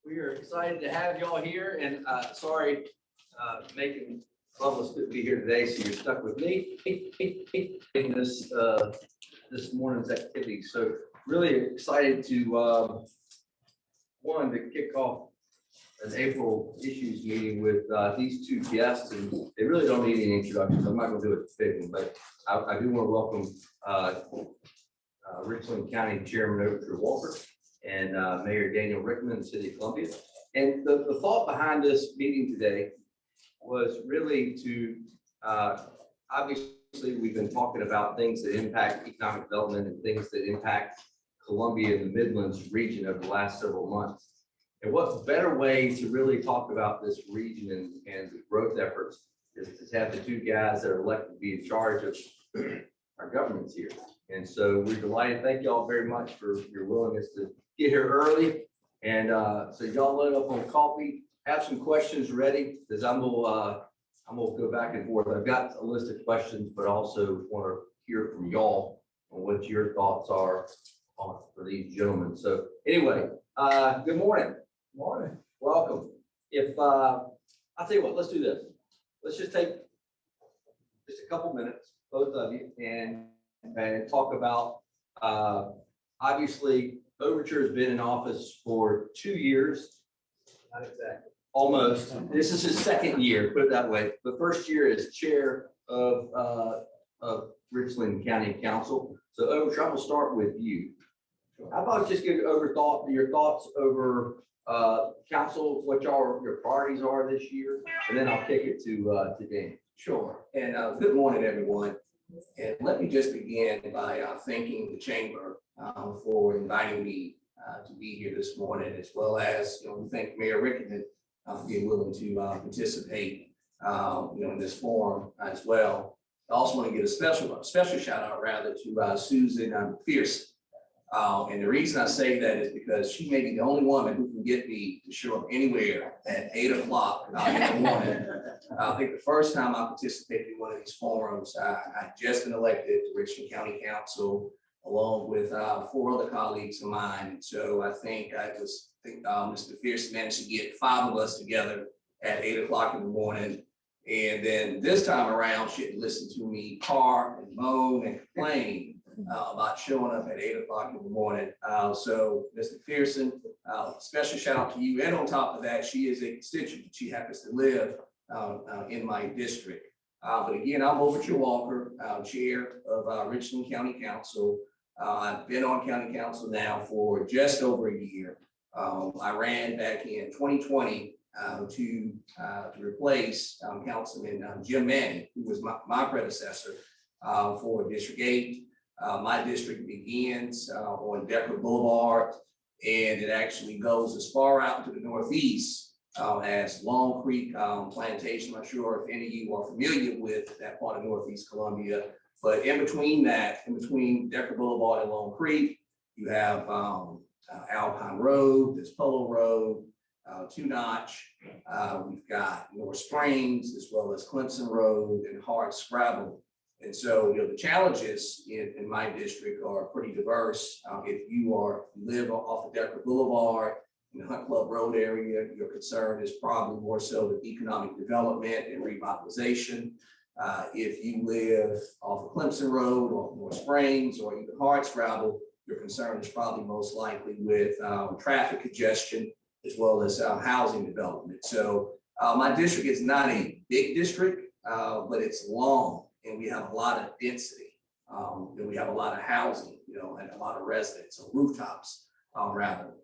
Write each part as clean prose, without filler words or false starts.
We are excited to have y'all here, and sorry, making Bubba's couldn't be here today, so you're stuck with me in this morning's activity. So really excited to one to kick off an April issues meeting with these two guests, and they really don't need any introductions. I'm not going to do it fitting, but I do want to welcome Richland County Chairman Overture and Mayor Daniel Rickenmann, City of Columbia. And the thought behind this meeting today was really to, obviously, we've been talking about things that impact economic development and things that impact Columbia and the Midlands region over the last several months. And what better way to really talk about this region and the growth efforts is to have the two guys that are elected to be in charge of our governments here. And so we're delighted. Thank you all very much for your willingness to get here early. And so y'all load up on coffee, have some questions ready, because I'm gonna go back and forth. I've got a list of questions, but also want to hear from y'all on what your thoughts are for these gentlemen. So anyway, good morning. Morning. Welcome. I'll tell you what, let's do this. Let's just take just a couple minutes, both of you, and talk about, obviously, Overture has been in office for 2 years. Not exactly. Almost. This is his second year, put it that way. The first year as chair of Richland County Council. So Overture, I'm gonna start with you. How about just give your thoughts over council, what your priorities are this year, and then I'll kick it to Dan. Sure. And good morning, everyone. And let me just begin by thanking the chamber for inviting me to be here this morning, as well as, we thank Mayor Rickenmann for being willing to participate, in this forum as well. I also want to give a special shout out rather to Susan McPherson. And the reason I say that is because she may be the only woman who can get me to show up anywhere at 8 o'clock in the morning. I think the first time I participated in one of these forums, I just been elected to Richland County Council, along with 4 other colleagues of mine. And so I think Mr. Fierce managed to get 5 of us together at 8 o'clock in the morning. And then this time around, she had to listen to me carp and moan and complain about showing up at 8 o'clock in the morning. So Mr. Pearson, special shout out to you. And on top of that, she is a constituent. She happens to live in my district. But again, I'm Overture Walker, chair of Richland County Council. I've been on county council now for just over a year. I ran back in 2020 to replace Councilman Jim Manning, who was my predecessor for District 8. My district begins on Decker Boulevard, and it actually goes as far out to the northeast as Long Creek Plantation. I'm not sure if any of you are familiar with that part of Northeast Columbia, but in between Decker Boulevard and Long Creek, you have Alpine Road, there's Polo Road, Two Notch. We've got North Springs, as well as Clemson Road and Hard Scrabble. And so, the challenges in my district are pretty diverse. If you live off of Decker Boulevard in the Hunt Club Road area, your concern is probably more so with economic development and revitalization. If you live off of Clemson Road or North Springs or even Hard Scrabble, your concern is probably most likely with traffic congestion as well as housing development. So my district is not a big district, but it's long. And we have a lot of density, and we have a lot of housing, and a lot of residents, or rooftops, rather.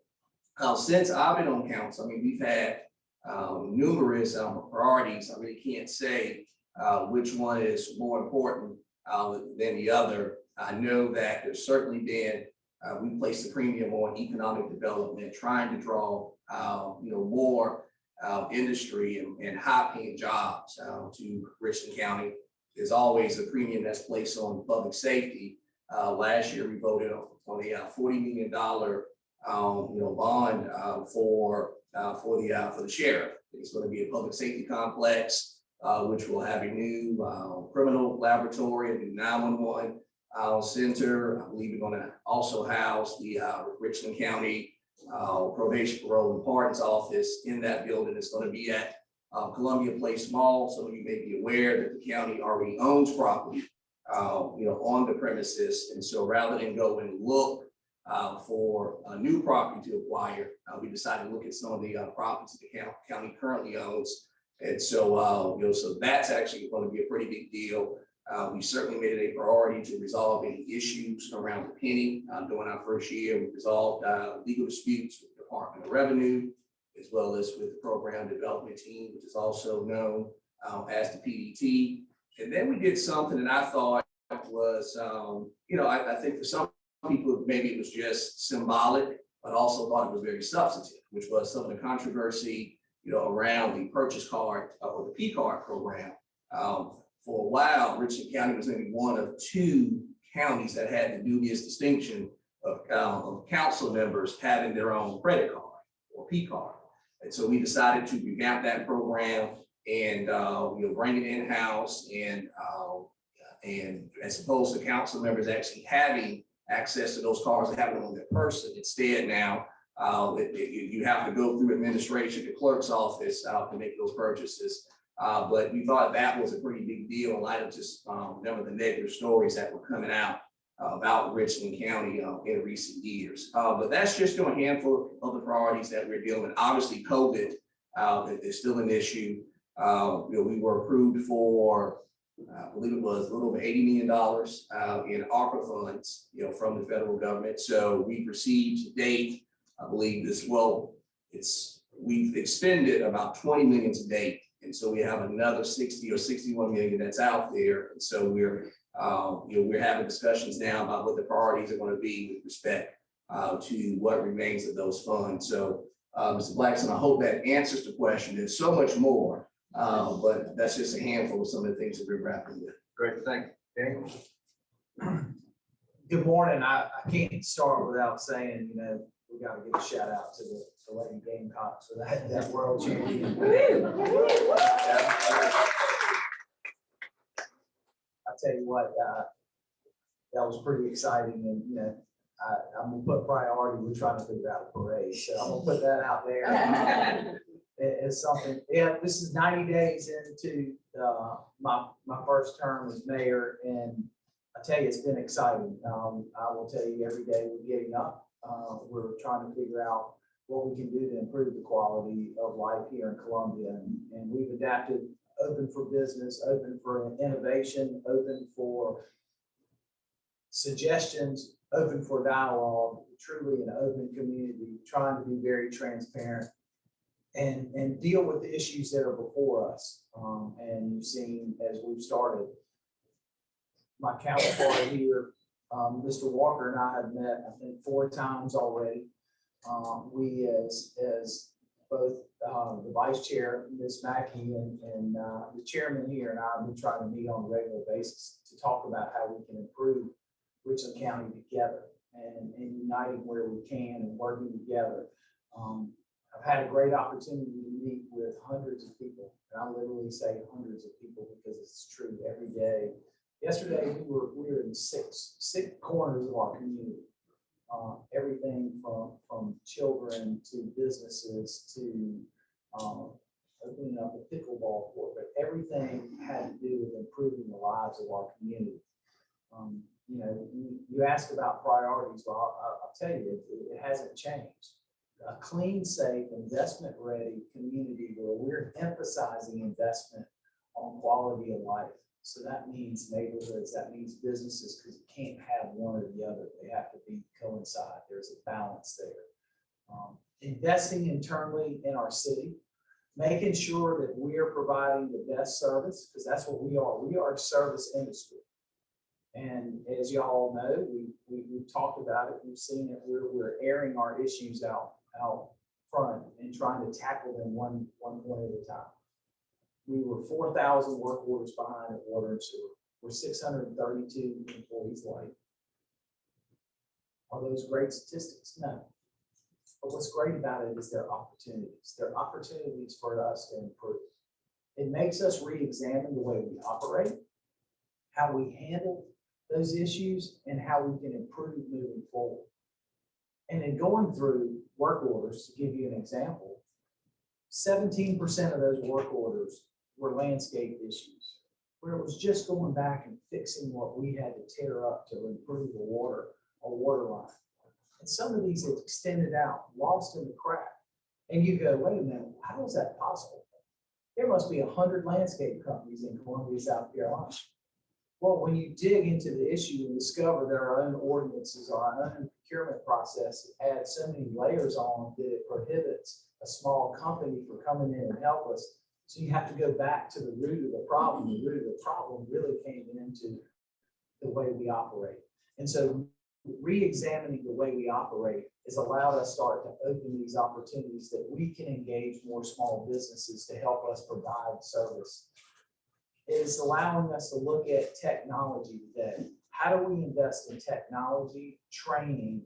Since I've been on council, we've had numerous priorities. I really can't say which one is more important than the other. I know that there's certainly been, we place a premium on economic development, trying to draw, more industry and high-paying jobs to Richland County. There's always a premium that's placed on public safety. Last year we voted on a $40 million bond for the sheriff. It's going to be a public safety complex, which will have a new criminal laboratory, a new 911 center. I believe we're going to also house the Richland County probation, parole, and pardons office in that building. It's going to be at Columbia Place Mall. So you may be aware that the county already owns property, on the premises. And so rather than go and look for a new property to acquire, we decided to look at some of the properties the county currently owns. And so, so that's actually going to be a pretty big deal. We certainly made it a priority to resolve any issues around the penny. During our first year, we resolved legal disputes with the Department of Revenue, as well as with the program development team, which is also known as the PDT. And then we did something that I thought was, I think for some people, maybe it was just symbolic, but also thought it was very substantive, which was some of the controversy, around the purchase card or the P card program. For a while, Richland County was maybe one of two counties that had the dubious distinction of council members having their own credit card or P card. And so we decided to revamp that program and bring it in-house, and as opposed to council members actually having access to those cards and having them on their person, instead now you have to go through administration, the clerk's office to make those purchases. But we thought that was a pretty big deal in light of just some of the negative stories that were coming out about Richland County in recent years. But that's just a handful of the priorities that we're dealing with. Obviously, COVID is still an issue. We were approved for, I believe it was a little over $80 million in ARPA funds, from the federal government. So we've received to date, I believe we've expended about 20 million to date. And so we have another 60 or 61 million that's out there. And so we're having discussions now about what the priorities are going to be with respect to what remains of those funds. So, Mr. Blackson, I hope that answers the question. There's so much more, but that's just a handful of some of the things that we're grappling with. Great, thanks. Daniel? Good morning. I can't start without saying, we got to give a shout out to the Lady Gamecocks for that world champion. I tell you what, that was pretty exciting, and I'm gonna put priority. We're trying to figure out a parade, so I'm gonna put that out there. It's something. Yeah, this is 90 days into my first term as mayor, and I tell you, it's been exciting. I will tell you, every day we're getting up. We're trying to figure out what we can do to improve the quality of life here in Columbia, and we've adapted. Open for business, open for innovation, open for suggestions, open for dialogue, truly an open community, trying to be very transparent and deal with the issues that are before us. And you've seen as we've started, my counterpart here, Mr. Walker, and I have met, I think, 4 times already. We as both the vice chair, Ms. Mackey, and the chairman here and I have been trying to meet on a regular basis to talk about how we can improve Richland County together and uniting where we can and working together. I've had a great opportunity to meet with hundreds of people, and I literally say hundreds of people because it's true every day. Yesterday, we were in six corners of our community. Everything from children to businesses to opening up a pickleball court, but everything had to do with improving the lives of our community. You asked about priorities. Well, I'll tell you, it hasn't changed. A clean, safe, investment-ready community where we're emphasizing investment on quality of life. So that means neighborhoods, that means businesses, because you can't have one or the other. They have to coincide. There's a balance there. Investing internally in our city, making sure that we are providing the best service, because that's what we are. We are a service industry. And as y'all know, we've talked about it, we've seen it, we're airing our issues out front and trying to tackle them one point at a time. We were 4,000 work orders behind at water and sewer. We're 632 employees late. Are those great statistics? No. But what's great about it is there are opportunities. There are opportunities for us to improve. It makes us re-examine the way we operate, how we handle those issues, and how we can improve moving forward. And in going through work orders, to give you an example, 17% of those work orders were landscape issues, where it was just going back and fixing what we had to tear up to improve a water line. And some of these had extended out, lost in the crack. And you go, wait a minute, how is that possible? There must be 100 landscape companies in Columbia, South Carolina. Well, when you dig into the issue and discover there are our own ordinances, our own procurement process add so many layers on that it prohibits a small company from coming in and help us. So you have to go back to the root of the problem. The root of the problem really came into the way we operate. And so re-examining the way we operate has allowed us start to open these opportunities that we can engage more small businesses to help us provide service. It is allowing us to look at technology today. How do we invest in technology, training,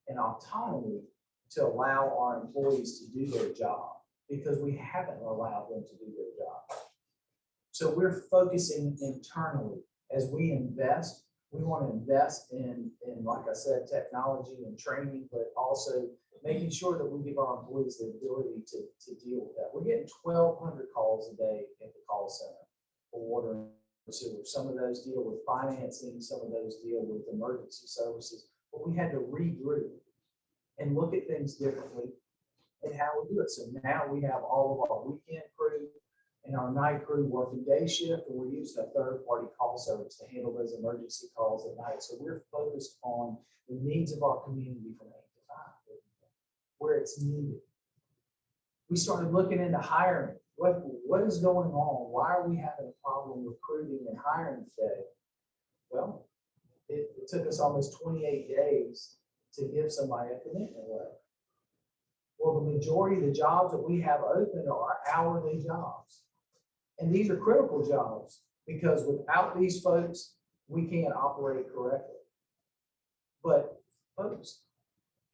and autonomy to allow our employees to do their job? Because we haven't allowed them to do their job. So we're focusing internally as we invest. We want to invest in, like I said, technology and training, but also making sure that we give our employees the ability to deal with that. We're getting 1,200 calls a day at the call center for water and sewer. Some of those deal with financing, some of those deal with emergency services, but we had to regroup and look at things differently and how we do it. So now we have all of our weekend crew and our night crew working day shift, and we're using a third-party call service to handle those emergency calls at night. So we're focused on the needs of our community from 8 to 5, where it's needed. We started looking into hiring. What is going on? Why are we having a problem recruiting and hiring today? Well, it took us almost 28 days to give somebody a commitment letter. Well, the majority of the jobs that we have open are hourly jobs. And these are critical jobs because without these folks, we can't operate correctly. But folks,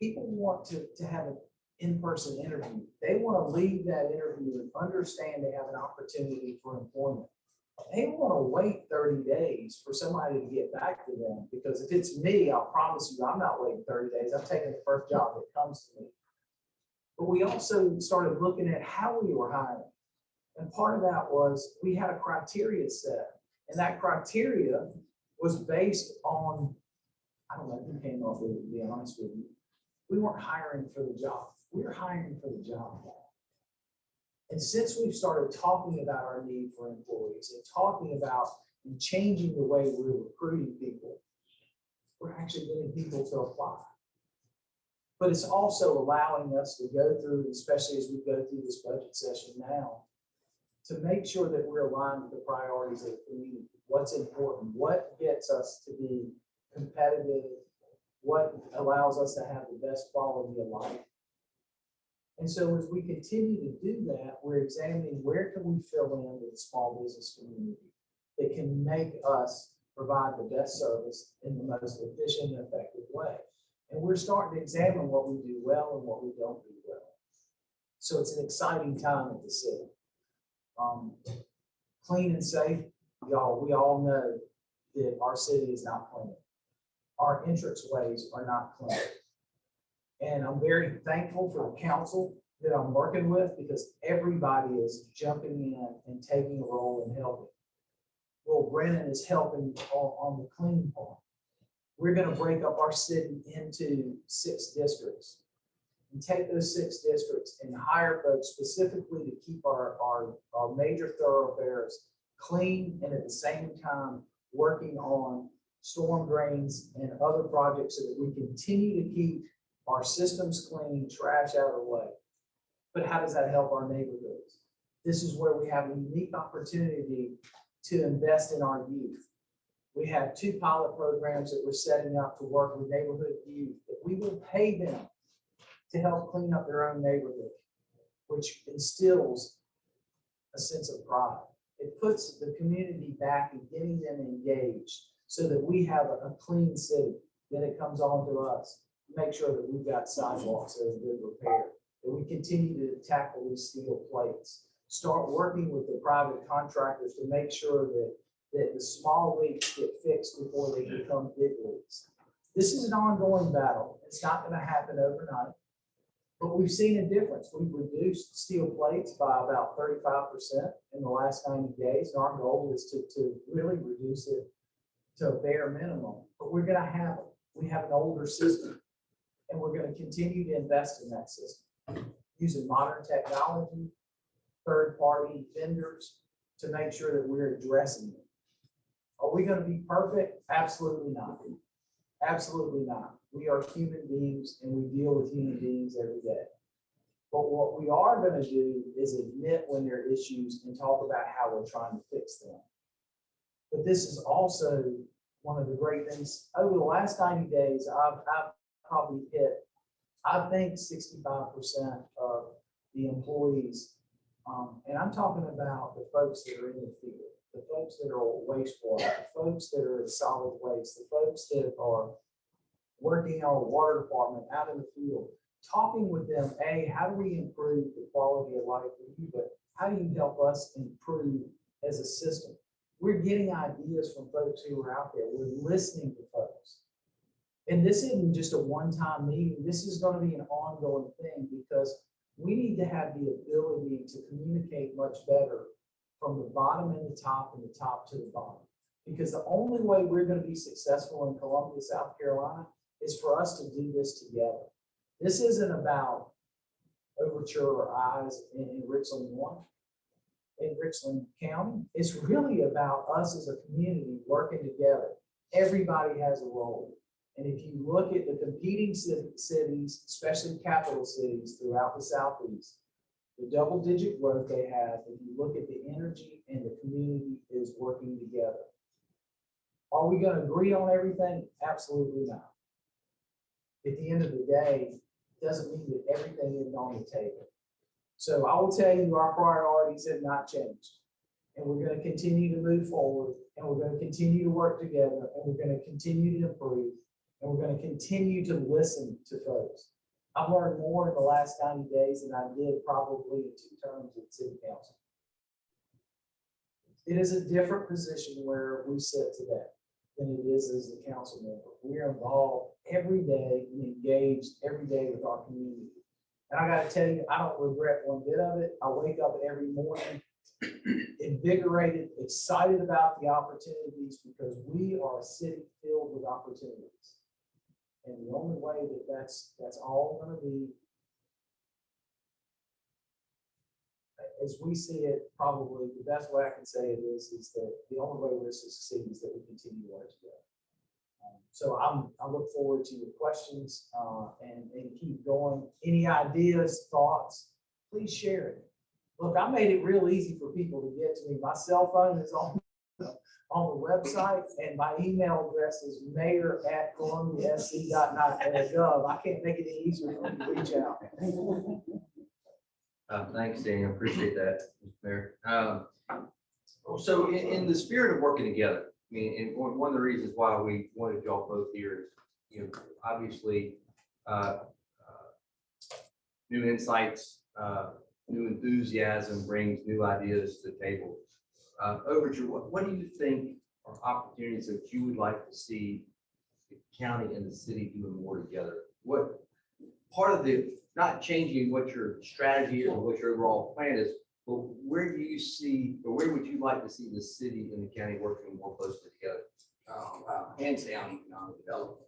people want to have an in-person interview. They want to leave that interview and understand they have an opportunity for employment. They want to wait 30 days for somebody to get back to them, because if it's me, I'll promise you, I'm not waiting 30 days. I'm taking the first job that comes to me. But we also started looking at how we were hiring. And part of that was we had a criteria set. And that criteria was based on, I don't know who came up with it, to be honest with you. We weren't hiring for the job. We were hiring for the job. And since we've started talking about our need for employees and talking about and changing the way we're recruiting people, we're actually getting people to apply. But it's also allowing us to go through, especially as we go through this budget session now, to make sure that we're aligned with the priorities of the community. What's important? What gets us to be competitive? What allows us to have the best quality of life? And so as we continue to do that, we're examining where can we fill in with the small business community that can make us provide the best service in the most efficient and effective way. And we're starting to examine what we do well and what we don't do well. So it's an exciting time at the city. Clean and safe, y'all, we all know that our city is not clean. Our entranceways are not clean. And I'm very thankful for the council that I'm working with, because everybody is jumping in and taking a role in helping. Well, Brennan is helping on the clean part. We're going to break up our city into 6 districts and take those 6 districts and hire folks specifically to keep our major thoroughfares clean, and at the same time working on storm drains and other projects so that we continue to keep our systems clean, trash out of the way. But how does that help our neighborhoods? This is where we have a unique opportunity to invest in our youth. We have 2 pilot programs that we're setting up to work with neighborhood youth, that we will pay them to help clean up their own neighborhood, which instills a sense of pride. It puts the community back and getting them engaged so that we have a clean city. Then it comes on to us to make sure that we've got sidewalks that are good repair, that we continue to tackle these steel plates, start working with the private contractors to make sure that the small leaks get fixed before they become big leaks. This is an ongoing battle. It's not going to happen overnight. But we've seen a difference. We've reduced steel plates by about 35% in the last 90 days. And our goal is to really reduce it to a bare minimum. But we're going to have it. We have an older system, and we're going to continue to invest in that system using modern technology, third-party vendors to make sure that we're addressing it. Are we going to be perfect? Absolutely not. Absolutely not. We are human beings and we deal with human beings every day. But what we are going to do is admit when there are issues and talk about how we're trying to fix them. But this is also one of the great things. Over the last 90 days, I've probably hit, I think 65% of the employees, and I'm talking about the folks that are in the field, the folks that are wastewater, the folks that are in solid waste, the folks that are working in our water department out in the field, talking with them, how do we improve the quality of life for you, but how do you help us improve as a system? We're getting ideas from folks who are out there. We're listening to folks. And this isn't just a one-time meeting. This is going to be an ongoing thing because we need to have the ability to communicate much better from the bottom and the top and the top to the bottom. Because the only way we're going to be successful in Columbia, South Carolina, is for us to do this together. This isn't about Overture or eyes in Richland 1, in Richland County. It's really about us as a community working together. Everybody has a role. And if you look at the competing cities, especially capital cities throughout the Southeast, the double-digit growth they have, if you look at the energy and the community is working together. Are we going to agree on everything? Absolutely not. At the end of the day, it doesn't mean that everything is on the table. So I will tell you our priorities have not changed. And we're going to continue to move forward, and we're going to continue to work together, and we're going to continue to improve, and we're going to continue to listen to folks. I've learned more in the last 90 days than I did probably in 2 terms at City Council. It is a different position where we sit today than it is as a council member. We are involved every day and engaged every day with our community. And I got to tell you, I don't regret one bit of it. I wake up every morning invigorated, excited about the opportunities because we are a city filled with opportunities. And the only way that that's all going to be, as we see it, probably the best way I can say it is that the only way we're to succeed is that we continue to work together. So I look forward to your questions and keep going. Any ideas, thoughts, please share it. Look, I made it real easy for people to get to me. My cell phone is on the website, and my email address is mayor@columbiasc.gov. I can't make it any easier for you to reach out. Thanks, Daniel. Appreciate that, Mr. Mayor. So in the spirit of working together, I mean, and one of the reasons why we wanted y'all both here is, obviously, new insights, new enthusiasm brings new ideas to the table. Overture, what do you think are opportunities that you would like to see the county and the city doing more together? What part of the, not changing what your strategy is or what your overall plan is, but where do you see, or where would you like to see the city and the county working more closely together? Hands down, economic development.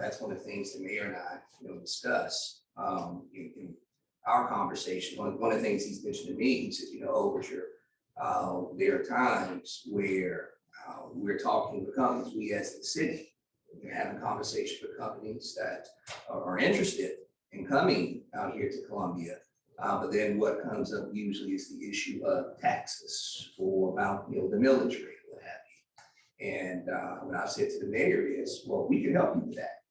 That's one of the things the mayor and I, discuss in our conversation. One of the things he's mentioned to me, he says, Overture, there are times where we're talking with companies, we as the city, we're having conversations with companies that are interested in coming out here to Columbia. But then what comes up usually is the issue of taxes or about, the millage rate, what have you. And what I've said to the mayor is, well, we can help you with that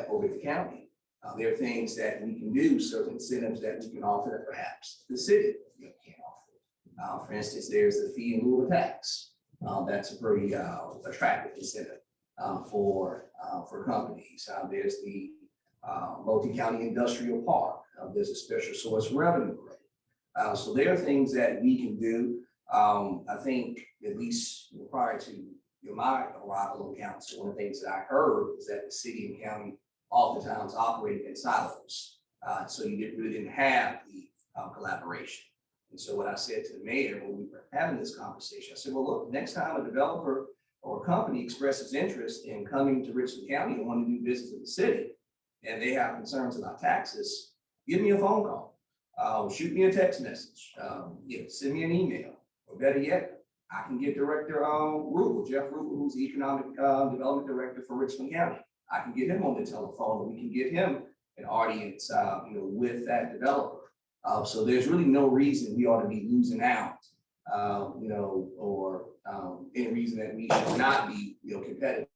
over at the county. There are things that we can do, certain incentives that we can offer that perhaps the city can't offer. For instance, there's the fee in lieu of tax. That's a pretty attractive incentive for companies. There's the multi-county industrial park. There's a special source revenue rate. So there are things that we can do. I think at least prior to my arrival on council, one of the things that I heard is that the city and county oftentimes operated in silos. So you really didn't have the collaboration. And so what I said to the mayor when we were having this conversation, I said, well, look, next time a developer or a company expresses interest in coming to Richland County and want to do business in the city, and they have concerns about taxes, give me a phone call, shoot me a text message, send me an email, or better yet, I can get Director Rubel, Jeff Rubel, who's the Economic Development Director for Richland County. I can get him on the telephone, and we can get him an audience, with that developer. So there's really no reason we ought to be losing out, or any reason that we should not be, competitive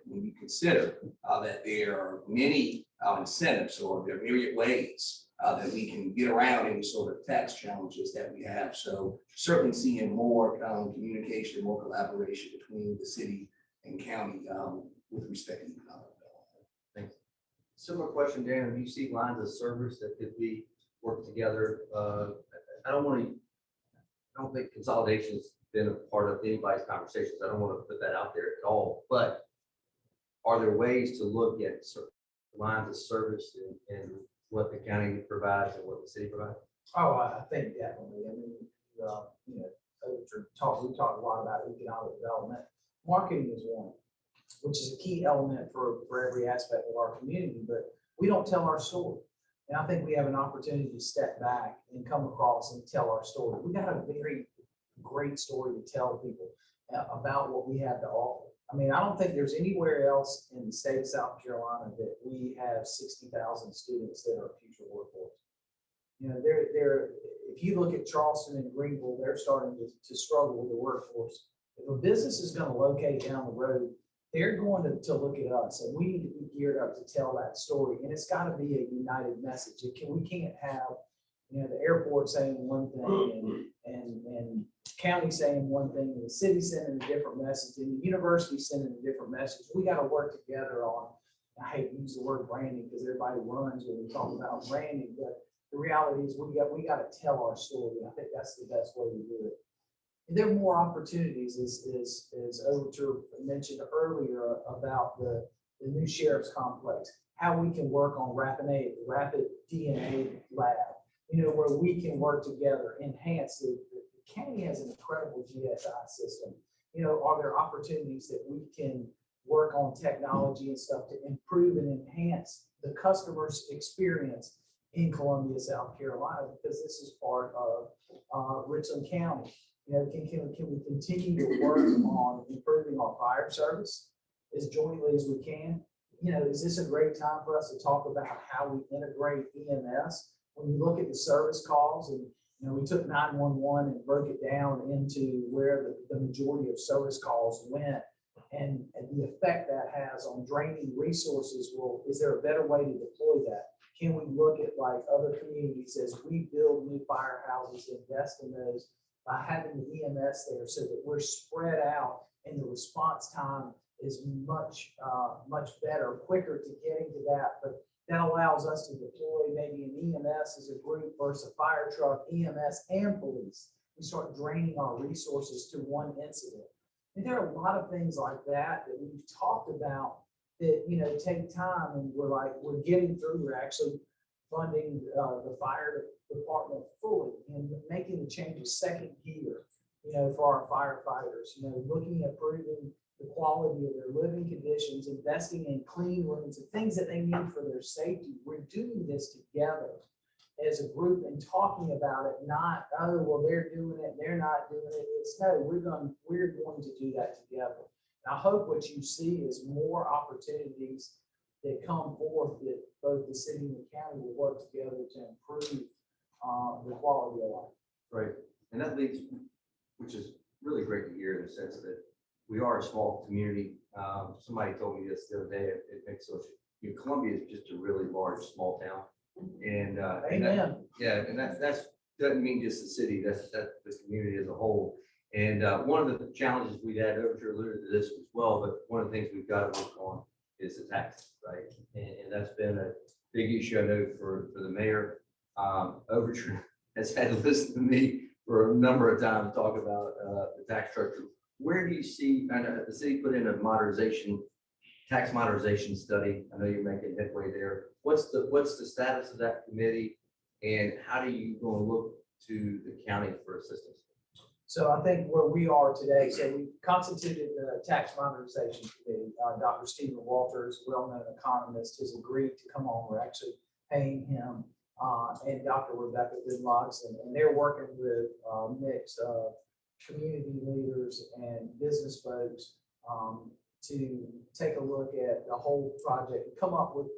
when you consider that there are many incentives or there are myriad ways that we can get around any sort of tax challenges that we have. So certainly seeing more communication, more collaboration between the city and county with respect to economic development. Thanks. Similar question, Dan. Do you see lines of service that could be worked together? I don't think consolidation's been a part of anybody's conversations. I don't want to put that out there at all, but are there ways to look at certain lines of service and what the county provides and what the city provides? Oh, I think definitely. I mean, we talk a lot about economic development. Marketing is one, which is a key element for every aspect of our community, but we don't tell our story. And I think we have an opportunity to step back and come across and tell our story. We got a very great story to tell people about what we have to offer. I mean, I don't think there's anywhere else in the state of South Carolina that we have 60,000 students that are future workforce. If you look at Charleston and Greenville, they're starting to struggle with the workforce. If a business is going to locate down the road, they're going to look at us, and we need to be geared up to tell that story. And it's got to be a united message. We can't have, the airport saying one thing and county saying one thing, and the city sending a different message, and the university sending a different message. We got to work together on, I hate to use the word branding because everybody runs when we talk about branding, but the reality is we got to tell our story. I think that's the best way to do it. And there are more opportunities, as Overture mentioned earlier, about the new sheriff's complex, how we can work on rapid DNA lab, where we can work together, enhance the county has an incredible GSI system. Are there opportunities that we can work on technology and stuff to improve and enhance the customer's experience in Columbia, South Carolina, because this is part of Richland County. Can we continue to work on improving our fire service as jointly as we can? Is this a great time for us to talk about how we integrate EMS? When you look at the service calls, and we took 911 and broke it down into where the majority of service calls went, and the effect that has on draining resources. Well, is there a better way to deploy that? Can we look at like other communities as we build new firehouses, invest in those by having the EMS there so that we're spread out and the response time is much better, quicker to getting to that. But that allows us to deploy maybe an EMS as a group versus a fire truck, EMS and police. We start draining our resources to one incident. And there are a lot of things like that we've talked about that, take time, and we're getting through. We're actually funding the fire department fully and making the changes second gear, for our firefighters, looking at improving the quality of their living conditions, investing in clean rooms and things that they need for their safety. We're doing this together as a group and talking about it, not, oh, well, they're doing it, they're not doing it. It's no, we're going to do that together. And I hope what you see is more opportunities that come forth that both the city and the county will work together to improve the quality of life. Right. And that leads, which is really great to hear in the sense that we are a small community. Somebody told me this the other day, it makes such, Columbia is just a really large, small town. And, and that's doesn't mean just the city, that's the community as a whole. And one of the challenges we had, Overture alluded to this as well, but one of the things we've got to work on is the taxes, right? And that's been a big issue, I know, for the mayor. Overture has had to listen to me for a number of times talk about the tax structure. where do you see, I know the city put in a tax modernization study. I know you're making headway there. What's the status of that committee? And how do you go and look to the county for assistance? So I think where we are today, so we constituted the tax modernization committee. Dr. Stephen Walters, well-known economist, has agreed to come on. We're actually paying him and Dr. Rebecca Goodlocks, and they're working with a mix of community leaders and business folks to take a look at the whole project and come up with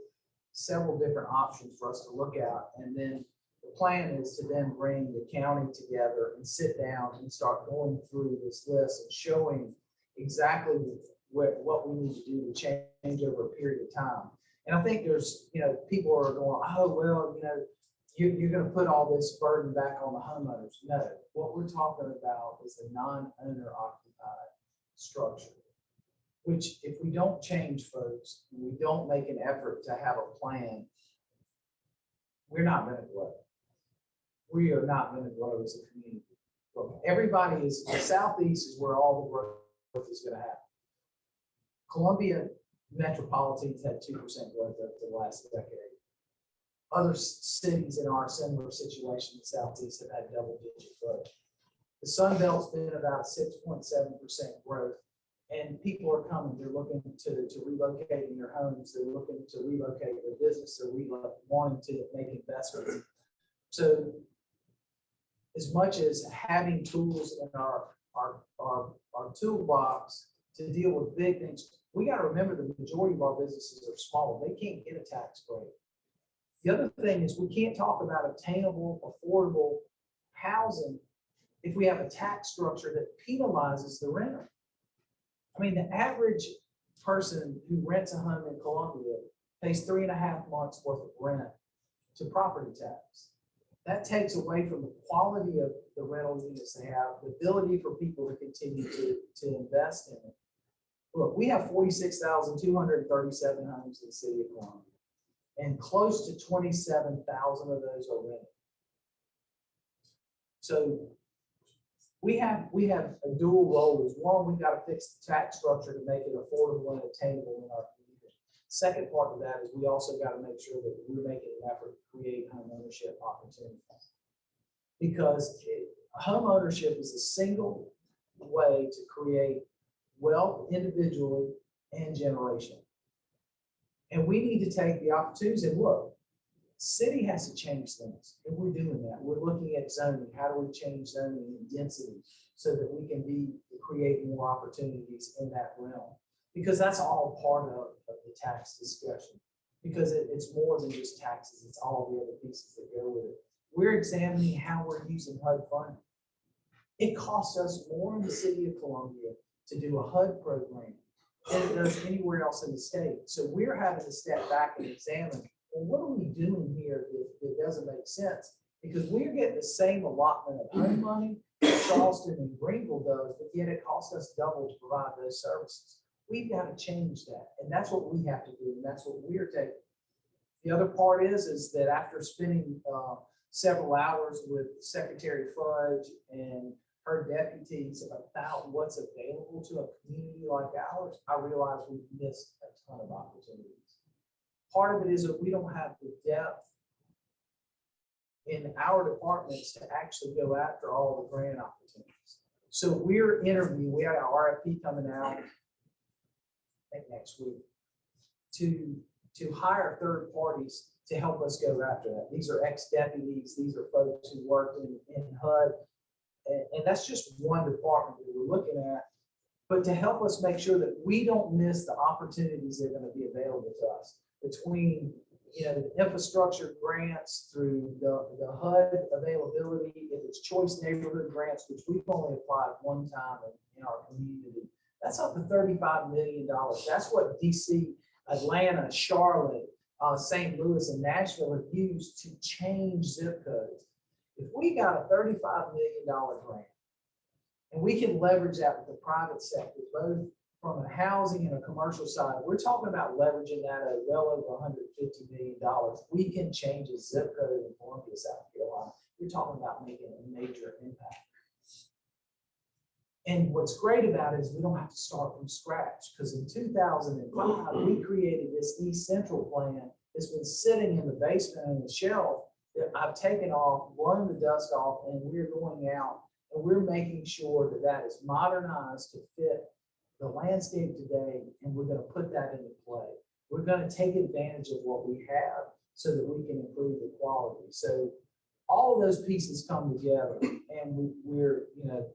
several different options for us to look at. And then the plan is to then bring the county together and sit down and start going through this list and showing exactly what we need to do to change over a period of time. And I think there's, people are going, oh, well, you're going to put all this burden back on the homeowners. No, what we're talking about is a non-owner occupied structure, which if we don't change, folks, we don't make an effort to have a plan, we're not going to grow. We are not going to grow as a community. Look, everybody is, the Southeast is where all the growth is going to happen. Columbia metropolitans had 2% growth over the last decade. Other cities in our similar situation in the Southeast have had double-digit growth. The Sun Belt's been about 6.7% growth, and people are coming. They're looking to relocate in their homes. They're looking to relocate their business. They're wanting to make investments. So, as much as having tools in our toolbox to deal with big things, we got to remember the majority of our businesses are small. They can't get a tax break. The other thing is we can't talk about obtainable, affordable housing if we have a tax structure that penalizes the renter. I mean, the average person who rents a home in Columbia pays 3.5 months worth of rent to property tax. That takes away from the quality of the rental units they have, the ability for people to continue to invest in it. Look, we have 46,237 homes in the city of Columbia, and close to 27,000 of those are rented. So we have a dual role. Is one, we've got to fix the tax structure to make it affordable and attainable in our community. Second part of that is we also got to make sure that we're making an effort to create home ownership opportunities, because home ownership is a single way to create wealth individually and generationally. And we need to take the opportunities and look, city has to change things, and we're doing that. We're looking at zoning. How do we change zoning and density so that we can create more opportunities in that realm? Because that's all part of the tax discussion, because it's more than just taxes. It's all the other pieces that go with it. We're examining how we're using HUD funding. It costs us more in the city of Columbia to do a HUD program than it does anywhere else in the state. So we're having to step back and examine, well, what are we doing here that doesn't make sense? Because we're getting the same allotment of HUD money that Charleston and Greenville does, but yet it costs us double to provide those services. We've got to change that. And that's what we have to do. And that's what we're taking. The other part is that after spending several hours with Secretary Fudge and her deputies about what's available to a community like ours, I realized we've missed a ton of opportunities. Part of it is that we don't have the depth in our departments to actually go after all the grant opportunities. So we're interviewing, we have our RFP coming out, I think next week, to hire third parties to help us go after that. These are ex-deputies, these are folks who worked in HUD, and that's just one department that we're looking at, but to help us make sure that we don't miss the opportunities that are going to be available to us between the infrastructure grants, through the HUD availability, if it's choice neighborhood grants, which we've only applied one time in our community. That's up to $35 million. That's what DC, Atlanta, Charlotte, St. Louis, and Nashville have used to change zip codes. If we got a $35 million grant, and we can leverage that with the private sector, both from a housing and a commercial side, we're talking about leveraging that at well over $150 million. We can change a zip code in Columbia, South Carolina. We're talking about making a major impact. And what's great about it is we don't have to start from scratch, because in 2005, we created this East Central plan. It's been sitting in the basement on the shelf that I've taken off, blown the dust off, and we're going out and we're making sure that that is modernized to fit the landscape today, and we're going to put that into play. We're going to take advantage of what we have so that we can improve the quality. So all of those pieces come together, and we're, you know,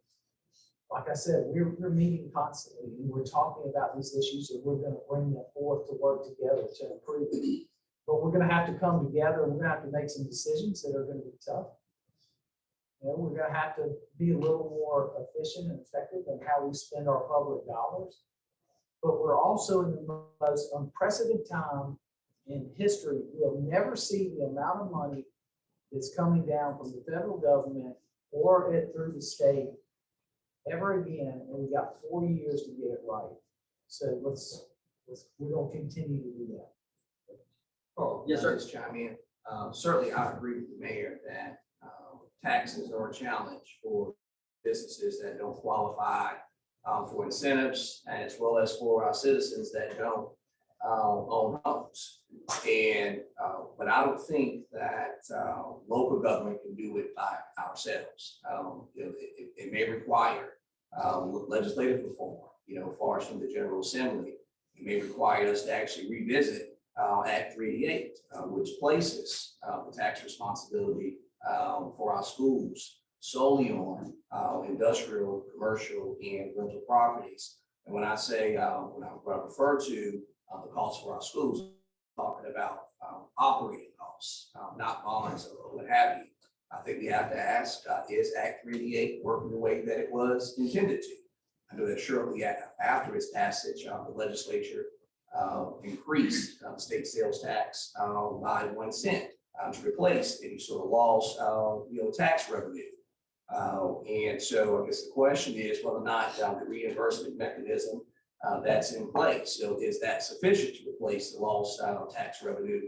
like I said, we're meeting constantly, and we're talking about these issues, and we're going to bring them forth to work together to improve it. But we're going to have to come together, and we're going to have to make some decisions that are going to be tough. You know, we're going to have to be a little more efficient and effective in how we spend our public dollars. But we're also in the most unprecedented time in history. We'll never see the amount of money that's coming down from the federal government or through the state ever again, and we got 4 years to get it right. So we're going to continue to do that. Oh, yes, sir. Just chime in. Certainly, I agree with the mayor that taxes are a challenge for businesses that don't qualify for incentives, as well as for our citizens that don't own homes. And but I don't think that local government can do it by ourselves. You know, it may require legislative reform. You know, as far as from the General Assembly, it may require us to actually revisit Act 388, which places the tax responsibility for our schools solely on industrial, commercial, and rental properties. And when I say, when I refer to the costs for our schools, I'm talking about operating costs, not bonds or what have you. I think we have to ask, is Act 388 working the way that it was intended to? I know that shortly after its passage, the legislature increased state sales tax by 1 cent to replace any sort of lost, tax revenue. And so I guess the question is whether or not the reimbursement mechanism that's in place, so is that sufficient to replace the lost tax revenue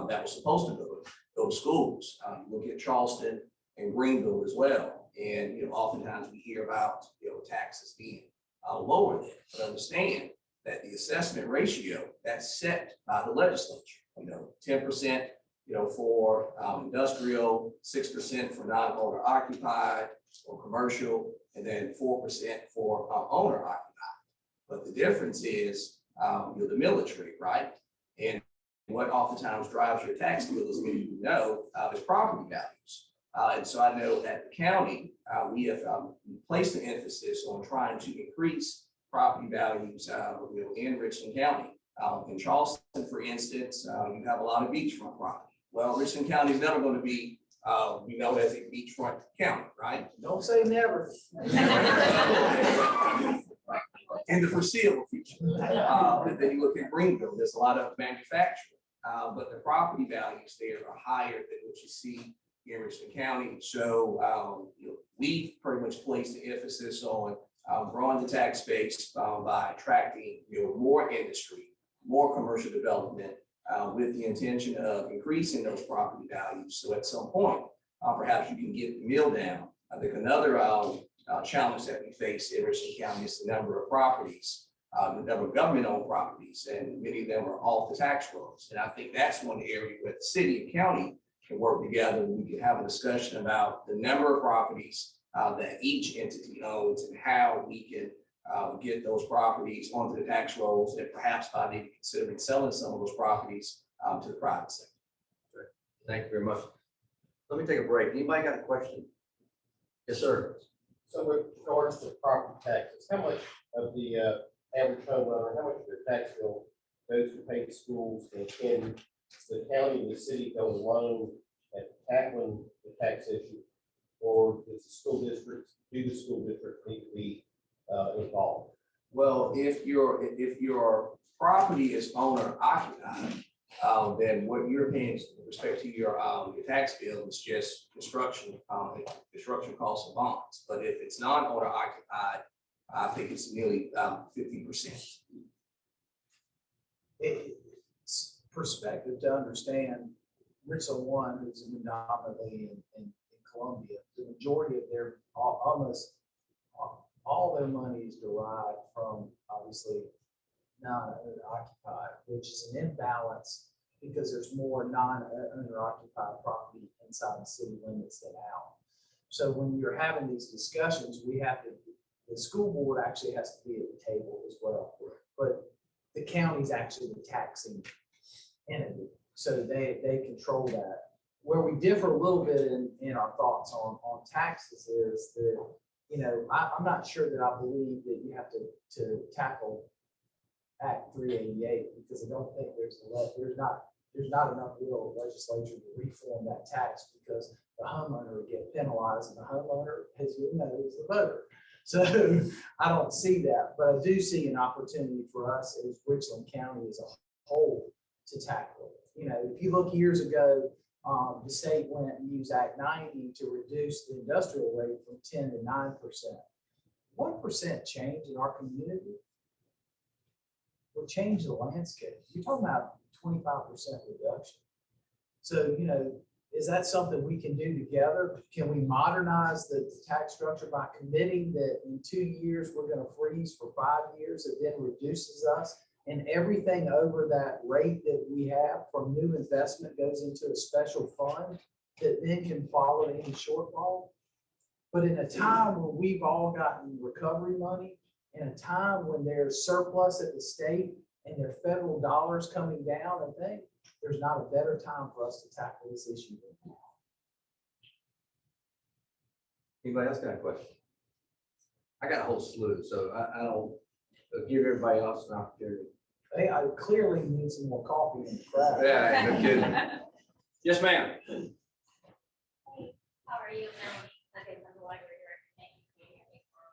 that was supposed to go to schools? You look at Charleston and Greenville as well, and oftentimes we hear about taxes being lower there, but understand that the assessment ratio that's set by the legislature, 10%, for industrial, 6% for non-owner occupied or commercial, and then 4% for owner occupied. But the difference is the millage rate, right? And what oftentimes drives your tax bill, as many of you know, is property values. And so I know at the county, we have placed an emphasis on trying to increase property values in Richland County. In Charleston, for instance, you have a lot of beachfront property. Well, Richland County is never going to be as a beachfront county, right? Don't say never. In the foreseeable future. And then you look at Greenville, there's a lot of manufacturing, but the property values there are higher than what you see in Richland County. So we pretty much placed the emphasis on growing the tax base by attracting more industry, more commercial development, with the intention of increasing those property values. So at some point, perhaps you can get the mill down. I think another challenge that we face in Richland County is the number of properties, the number of government-owned properties, and many of them are off the tax rolls. And I think that's one area where the city and county can work together. We can have a discussion about the number of properties that each entity owns and how we can get those properties onto the tax rolls, and perhaps by maybe considering selling some of those properties to the private sector. Great. Thank you very much. Let me take a break. Anybody got a question? Yes, sir. So with regards to property taxes, how much of the average homeowner, how much of their tax bill goes to pay the schools, and can the county and the city go alone at tackling the tax issue, or does the school district need to be involved? Well, if your property is owner occupied, then what you're paying with respect to your tax bill is just construction costs and bonds. But if it's non-owner occupied, I think it's nearly 50%. It's perspective to understand Richland One, who's predominantly in Columbia. The majority of their almost all their money is derived from, obviously, non-owner occupied, which is an imbalance because there's more non-owner occupied property inside the city limits than out. So when you're having these discussions, the school board actually has to be at the table as well. But the county's actually the taxing entity, so they control that. Where we differ a little bit in our thoughts on taxes is that, I'm not sure that I believe that you have to tackle Act 388, because I don't think there's not enough real legislature to reform that tax, because the homeowner would get penalized, and the homeowner, as you know, is the voter. So I don't see that, but I do see an opportunity for us as Richland County as a whole to tackle it. If you look years ago, the state went and used Act 90 to reduce the industrial rate from 10 to 9%. 1% change in our community will change the landscape. You're talking about 25% reduction. So, is that something we can do together? Can we modernize the tax structure by committing that in 2 years, we're going to freeze for 5 years? It then reduces us, and everything over that rate that we have from new investment goes into a special fund that then can follow any shortfall. But in a time when we've all gotten recovery money, in a time when there's surplus at the state and there are federal dollars coming down, I think there's not a better time for us to tackle this issue than now. Anybody else got a question? I got a whole slew, so I don't give everybody else an opportunity. Hey, I clearly need some more coffee in the crowd. Yeah, no kidding. Yes, ma'am. Hey, how are you? Okay, from the library director.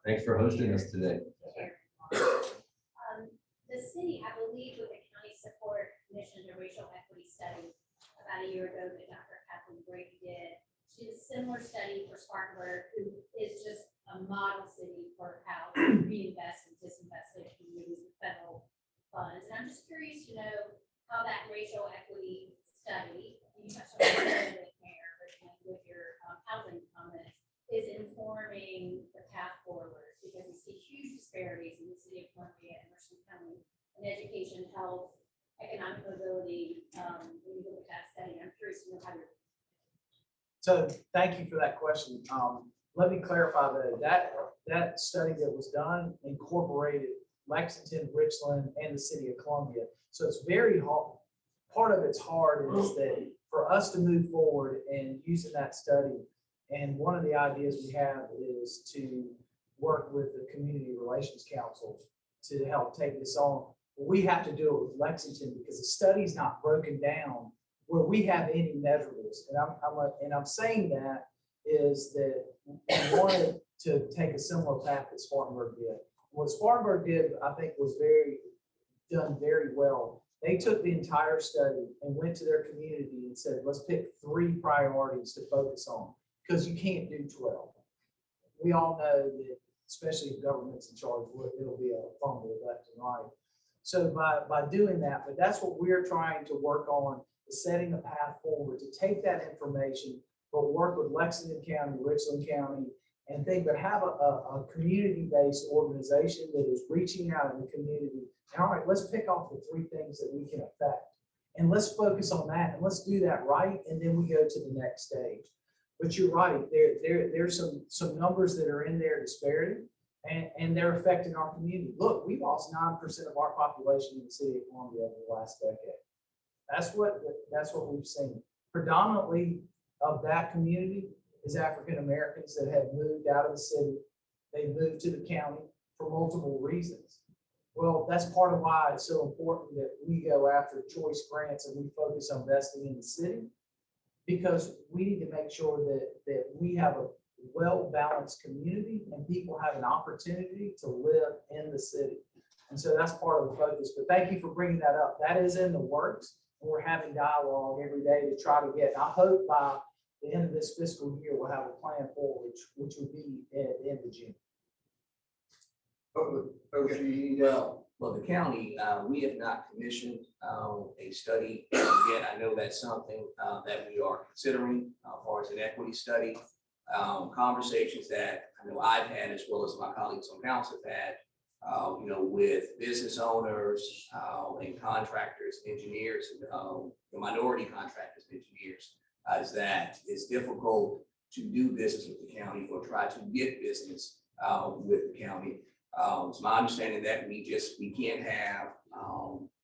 Thanks for hosting us today. The city, I believe, with the county support, commissioned a racial equity study about a year ago that Dr. Kathleen Brady did. She did a similar study for Spartanburg, who is just a model city for how to reinvest and disinvest in communities with federal funds. And I'm just curious to know how that racial equity study, you touched on it, Mayor, with your housing comments, is informing the path forward, because we see huge disparities in the city of Columbia and Richland County in education, health, economic mobility. When you look at that study, I'm curious to know how you're. So thank you for that question. Let me clarify that study that was done incorporated Lexington, Richland, and the city of Columbia. So it's very hard. Part of it's hard is that for us to move forward and using that study, and one of the ideas we have is to work with the Community Relations Council to help take this on. We have to do it with Lexington because the study's not broken down where we have any measurables. And I'm saying that is that we wanted to take a similar path that Spartanburg did. What Spartanburg did, I think, was done very well. They took the entire study and went to their community and said, let's pick 3 priorities to focus on, because you can't do 12. We all know that, especially if government's in charge, it'll be a fumble left and right. So by doing that, but that's what we're trying to work on, is setting a path forward to take that information, but work with Lexington County, Richland County, and but have a community-based organization that is reaching out in the community. And all right, let's pick off the 3 things that we can affect, and let's focus on that, and let's do that right, and then we go to the next stage. But you're right, there's some numbers that are in there disparity, and they're affecting our community. Look, we lost 9% of our population in the city of Columbia over the last decade. That's what we've seen. Predominantly of that community is African Americans that have moved out of the city. They moved to the county for multiple reasons. Well, that's part of why it's so important that we go after choice grants and we focus on investing in the city, because we need to make sure that we have a well-balanced community and people have an opportunity to live in the city. And so that's part of the focus. But thank you for bringing that up. That is in the works. And we're having dialogue every day to try to get, I hope by the end of this fiscal year, we'll have a plan forward, which would be at the end of June. Well, the county, we have not commissioned a study yet. I know that's something that we are considering as far as an equity study. conversations that I know I've had, as well as my colleagues on council have had, with business owners, and contractors, engineers, the minority contractors, engineers, is that it's difficult to do business with the county or try to get business, with the county. It's my understanding that we can't have,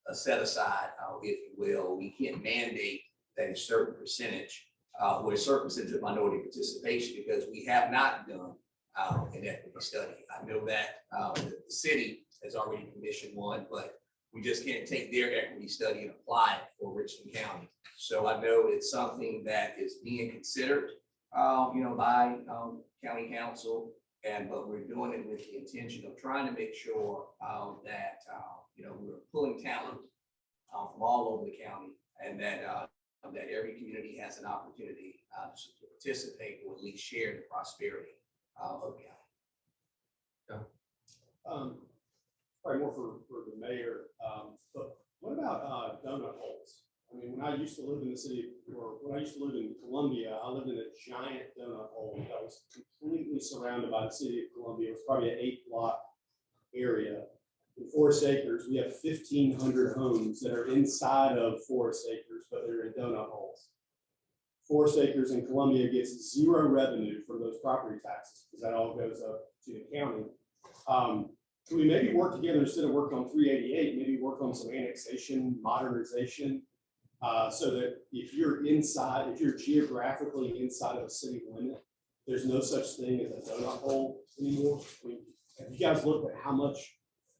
a set aside, if you will. We can't mandate that a certain percentage, or a certain percentage of minority participation, because we have not done an equity study. I know that the city has already commissioned one, but we just can't take their equity study and apply it for Richland County. So I know it's something that is being considered, by county council, but we're doing it with the intention of trying to make sure that we're pulling talent from all over the county, and that every community has an opportunity to participate or at least share the prosperity of the county. Probably more for the mayor, but what about donut holes? I mean, when I used to live in the city, or when I used to live in Columbia, I lived in a giant donut hole that was completely surrounded by the city of Columbia. It was probably an 8-block area. In Forest Acres, we have 1,500 homes that are inside of Forest Acres, but they're in donut holes. Forest Acres in Columbia gets zero revenue from those property taxes, because that all goes up to the county. Can we maybe work together, instead of working on 388, maybe work on some annexation, modernization, so that if you're geographically inside of a city limit, there's no such thing as a donut hole anymore? I mean, have you guys looked at how much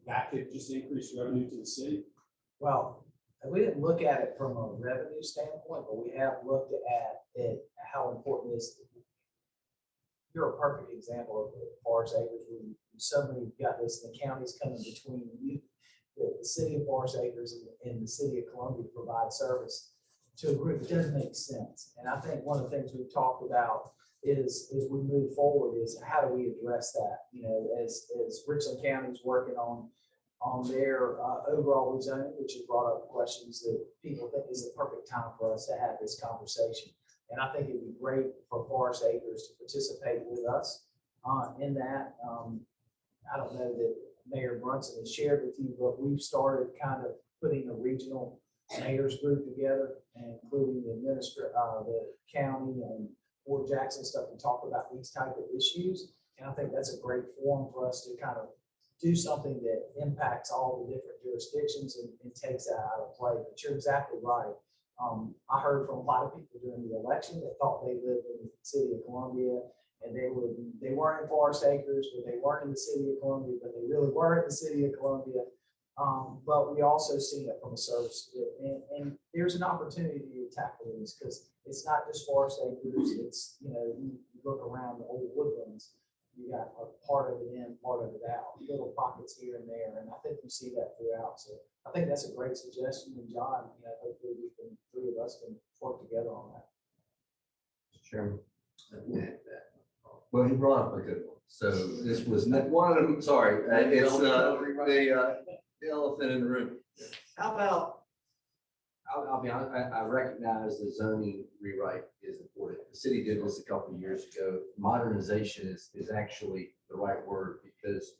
that could just increase revenue to the city? Well, we didn't look at it from a revenue standpoint, but we have looked at it, how important it is. You're a perfect example of the Forest Acres. We suddenly got this, and the county's coming between you. The city of Forest Acres and the city of Columbia provide service to a group. It doesn't make sense. And I think one of the things we've talked about is, as we move forward, is how do we address that? As Richland County is working on their overall rezoning, which has brought up questions that people think is the perfect time for us to have this conversation. And I think it'd be great for Forest Acres to participate with us in that. I don't know that Mayor Brunson has shared with you, but we've started kind of putting a regional mayors group together, and including the county and Fort Jackson stuff, to talk about these type of issues. And I think that's a great forum for us to kind of do something that impacts all the different jurisdictions and takes that out of play. But you're exactly right. I heard from a lot of people during the election that thought they lived in the city of Columbia, and they weren't in Forest Acres, but they weren't in the city of Columbia, but they really were in the city of Columbia. But we also see it from a service, and there's an opportunity to tackle these, because it's not just Forest Acres. It's, you look around the old woodlands, you got a part of it in, part of it out, little pockets here and there, and I think you see that throughout. So I think that's a great suggestion, and John, hopefully three of us can work together on that. Chairman. Well, he brought up a good one. So this was not one of them. Sorry, it's the elephant in the room. How about? I'll be honest. I recognize the zoning rewrite is important. The city did this a couple of years ago. Modernization is actually the right word, because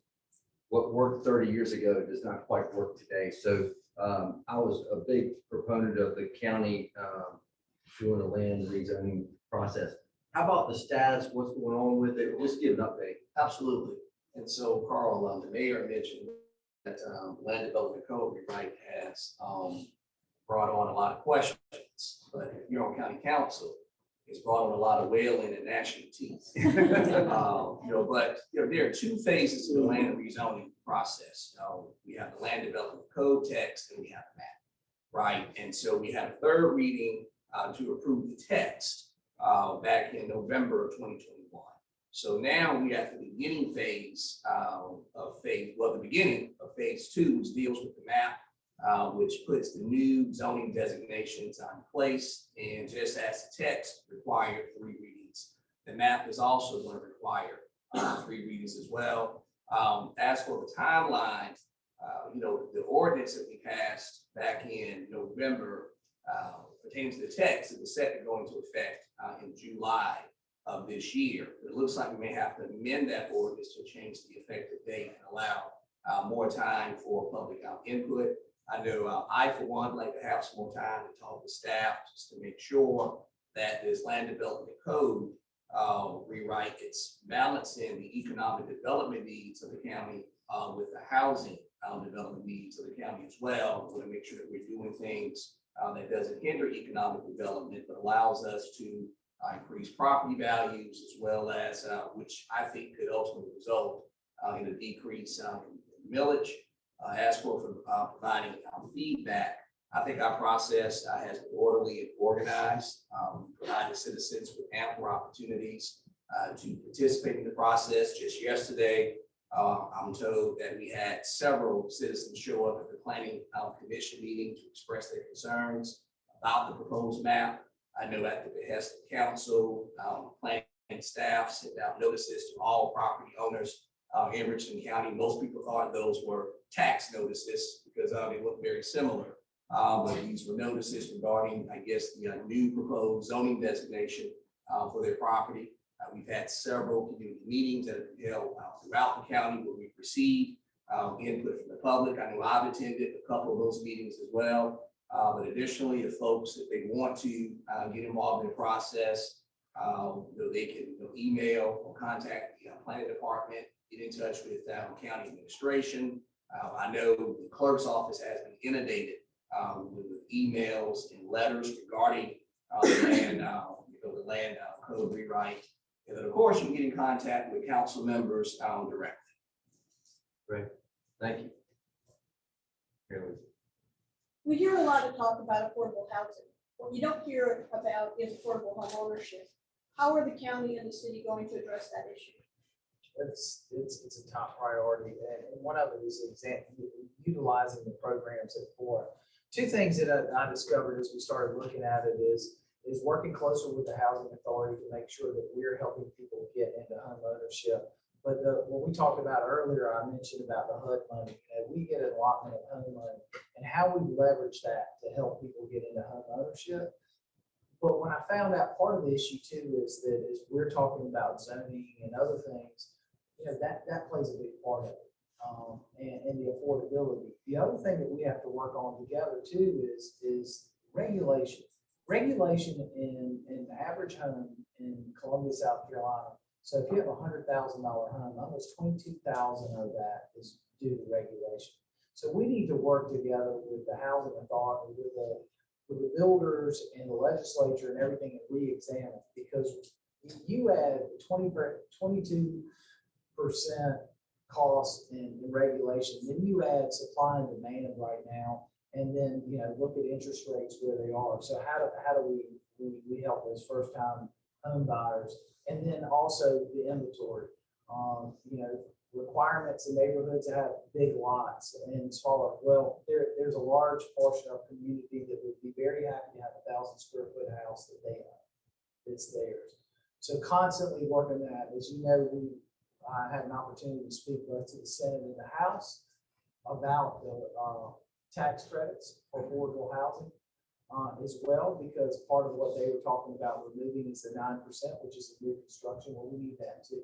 what worked 30 years ago does not quite work today. So I was a big proponent of the county doing a land rezoning process. How about the status? What's going on with it? Just give an update. Absolutely. And so, Carl, the mayor mentioned that land development code rewrite has brought on a lot of questions, but if you're on county council, it's brought on a lot of wailing and gnashing teeth. But there are two phases of the land rezoning process. We have the land development code text, and we have the map, right? And so we had a third reading to approve the text back in November of 2021. So now we have the beginning phase the beginning of phase 2, which deals with the map, which puts the new zoning designations on place. And just as the text required 3 readings, the map is also going to require 3 readings as well. As for the timeline, the ordinance that we passed back in November pertaining to the text, it was set to go into effect in July of this year. It looks like we may have to amend that ordinance to change the effective date and allow more time for public input. I know I, for one, would like to have some more time to talk with staff just to make sure that this land development code rewrite, it's balancing the economic development needs of the county with the housing development needs of the county as well. We want to make sure that we're doing things that doesn't hinder economic development, but allows us to increase property values as well as, which I think could ultimately result in a decrease in millage. As for providing participate. I think our process has been orderly and organized, provided citizens with ample opportunities to participate in the process. Just yesterday, I'm told that we had several citizens show up at the planning commission meeting to express their concerns about the proposed map. I know at the behest of council, planning staff sent out notices to all property owners in Richland County. Most people thought those were tax notices because they look very similar. But these were notices regarding, I guess, the new proposed zoning designation for their property. We've had several community meetings that have been held throughout the county where we've received input from the public. I know I've attended a couple of those meetings as well. But additionally, the folks, if they want to get involved in the process, they can email or contact the planning department, get in touch with county administration. I know the clerk's office has been inundated with emails and letters regarding the land code rewrite. And then, of course, you can get in contact with council members directly. Great, thank you. Here, Lisa. We hear a lot of talk about affordable housing. What you don't hear about is affordable home ownership. How are the county and the city going to address that issue? It's a top priority, and one of it is utilizing the programs at FORA. Two things that I discovered as we started looking at it is working closer with the housing authority to make sure that we're helping people get into home ownership. But what we talked about earlier, I mentioned about the HUD money. We get an allotment of home money, and how we leverage that to help people get into home ownership. But when I found out, part of the issue too is that as we're talking about zoning and other things, that plays a big part of it, and the affordability. The other thing that we have to work on together too is regulation. Regulation in the average home in Columbia, South Carolina. So if you have $100,000 home, almost $22,000 of that is due to regulation. So we need to work together with the housing authority, with the builders and the legislature and everything, and re-examine, because you add 22% cost in regulation, then you add supply and demand right now, and then look at interest rates where they are. So how do we help those first time home buyers? And then also the inventory, requirements in neighborhoods that have big lots and smaller. Well, there's a large portion of community that would be very happy to have 1,000 square foot house that they have. It's theirs. So constantly working that. As you know, we had an opportunity to speak both to the Senate and the House about the tax credits for affordable housing as well, because part of what they were talking about removing is the 9%, which is the new construction. Well, we need that too.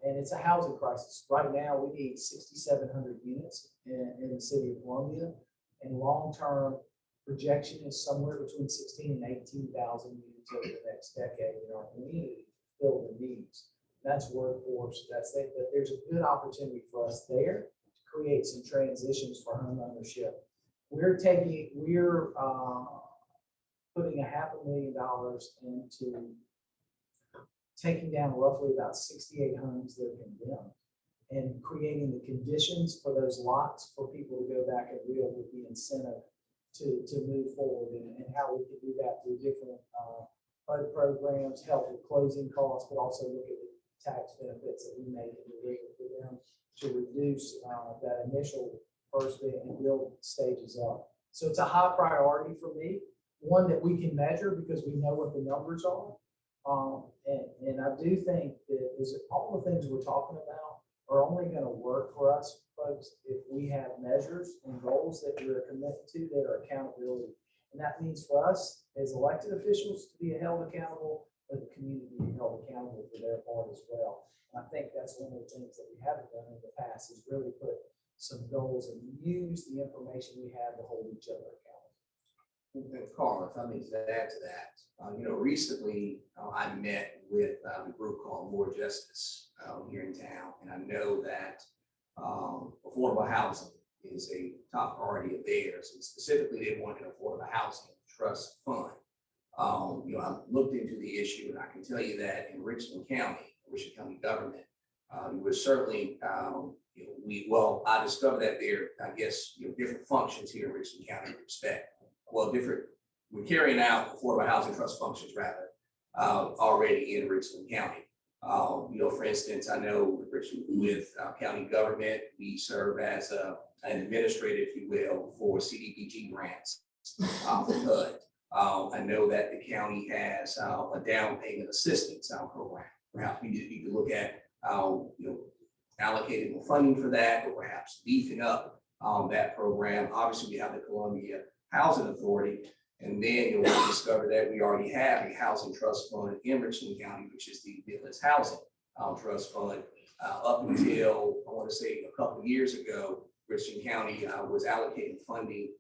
And it's a housing crisis. Right now, we need 6,700 units in the city of Columbia, and long-term projection is somewhere between 16 and 18,000 units over the next decade in our community to fill the needs. That's workforce, that's it. But there's a good opportunity for us there to create some transitions for home ownership. We're putting $500,000 into taking down roughly about 68 homes that are condemned and creating the conditions for those lots for people to go back and real with the incentive to move forward, and how we can do that through different HUD programs, help with closing costs, but also look at the tax benefits that we make in the legal for them to reduce that initial first bit and build stages up. So it's a high priority for me, one that we can measure because we know what the numbers are. And I do think that all the things we're talking about are only going to work for us, folks, if we have measures and goals that we're committed to that are accountability. And that means for us as elected officials to be held accountable, of the community be held accountable for their part as well. And I think that's one of the things that we haven't done in the past is really put some goals and use the information we have to hold each other accountable. And Carl, if I may just add to that, recently I met with a group called More Justice here in town, and I know that affordable housing is a top priority of theirs, and specifically they want an affordable housing trust fund. I've looked into the issue, and I can tell you that in Richland County government, we were certainly, I discovered that there, I guess, different functions here in Richland County in respect. We're carrying out affordable housing trust functions rather, already in Richland County. For instance, I know with county government, we serve as an administrator, if you will, for CDBG grants for HUD. I know that the county has a down payment assistance program. Perhaps we need to look at allocating more funding for that, or perhaps beefing up that program. Obviously, we have the Columbia Housing Authority, and then we discover that we already have a housing trust fund in Richland County, which is the Midlands Housing Trust Fund. Up until, I want to say, a couple of years ago, Richland County was allocating funding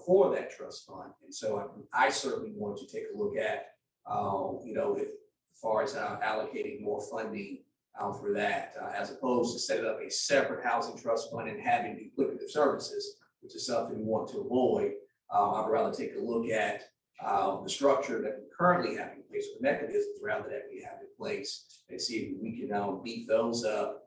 for that trust fund. And so I certainly want to take a look at, as far as allocating more funding for that, as opposed to setting up a separate housing trust fund and having duplicative services, which is something we want to avoid. I'd rather take a look at the structure that we currently have in place, or the mechanisms rather that we have in place, and see if we can beef those up,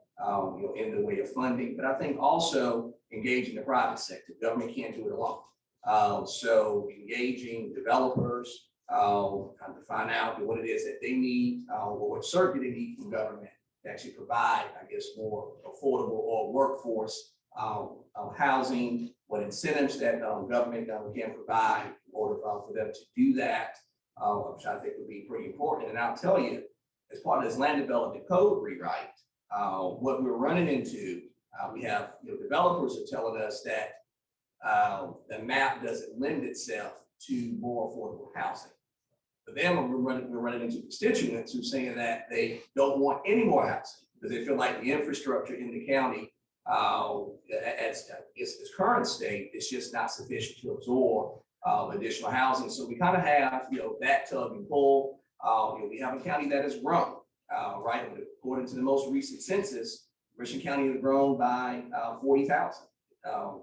in the way of funding. But I think also engaging the private sector. Government can't do it alone. So engaging developers to find out what it is that they need, or what certainly they need from government to actually provide, I guess, more affordable or workforce housing, what incentives that government can provide in order for them to do that, which I think would be pretty important. And I'll tell you, as part of this land development code rewrite, what we're running into, we have developers are telling us that the map doesn't lend itself to more affordable housing. But then we're running into constituents who are saying that they don't want any more housing because they feel like the infrastructure in the county, as its current state, is just not sufficient to absorb additional housing. So we kind of have that tug and pull. We have a county that has grown, right? According to the most recent census, Richland County has grown by 40,000.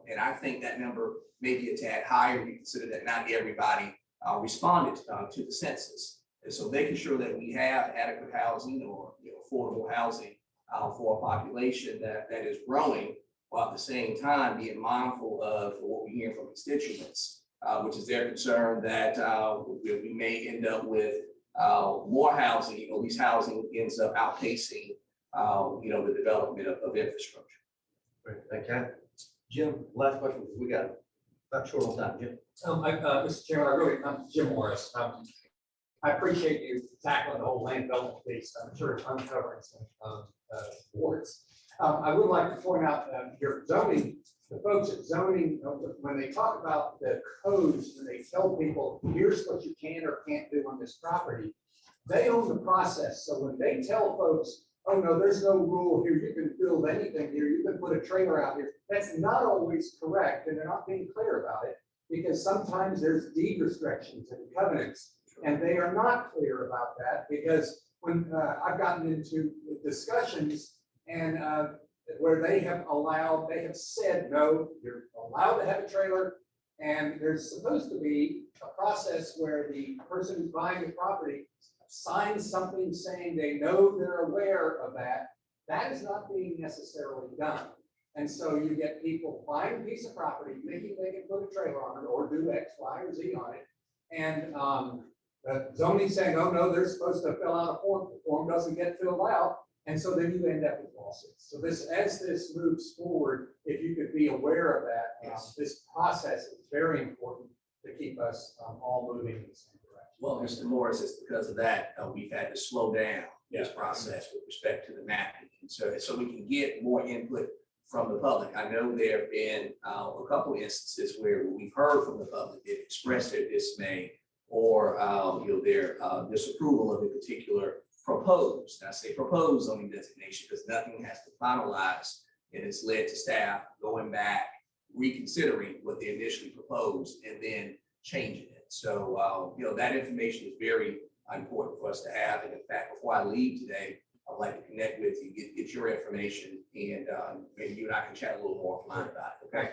And I think that number may be a tad higher. We consider that not everybody responded to the census. And so making sure that we have adequate housing or affordable housing for a population that is growing, while at the same time being mindful of what we hear from constituents, which is their concern that we may end up with more housing, or at least housing ends up outpacing the development of infrastructure. Great, thank you. Jim, last question, because we got about short on time, Jim. Mr. Chairman, I'm Jim Morris. I appreciate you tackling the whole land development piece. I'm sure it's uncovering some boards. I would like to point out your zoning, the folks at zoning, when they talk about the codes, when they tell people, here's what you can or can't do on this property, they own the process. So when they tell folks, oh no, there's no rule here, you can build anything here, you can put a trailer out here, that's not always correct, and they're not being clear about it, because sometimes there's deed restrictions and covenants, and they are not clear about that, because when I've gotten into discussions and where they have said, no, you're allowed to have a trailer, and there's supposed to be a process where the person who's buying the property signs something saying they know they're aware of that. That is not being necessarily done. And so you get people buying a piece of property, thinking they can put a trailer on it or do X, Y, or Z on it. And zoning saying, oh no, they're supposed to fill out a form, the form doesn't get filled out. And so then you end up with lawsuits. So as this moves forward, if you could be aware of that, Yes. this process is very important to keep us all moving in the same direction. Well, Mr. Morris, it's because of that we've had to slow down this process with respect to the mapping. And so we can get more input from the public. I know there have been a couple of instances where we've heard from the public, they've expressed their dismay or, their disapproval of a particular proposed, and I say proposed zoning designation because nothing has to finalize, and it's led to staff going back, reconsidering what they initially proposed and then changing it. So, that information is very important for us to have. And in fact, before I leave today, I'd like to connect with you, get your information, and maybe you and I can chat a little more offline about it, okay?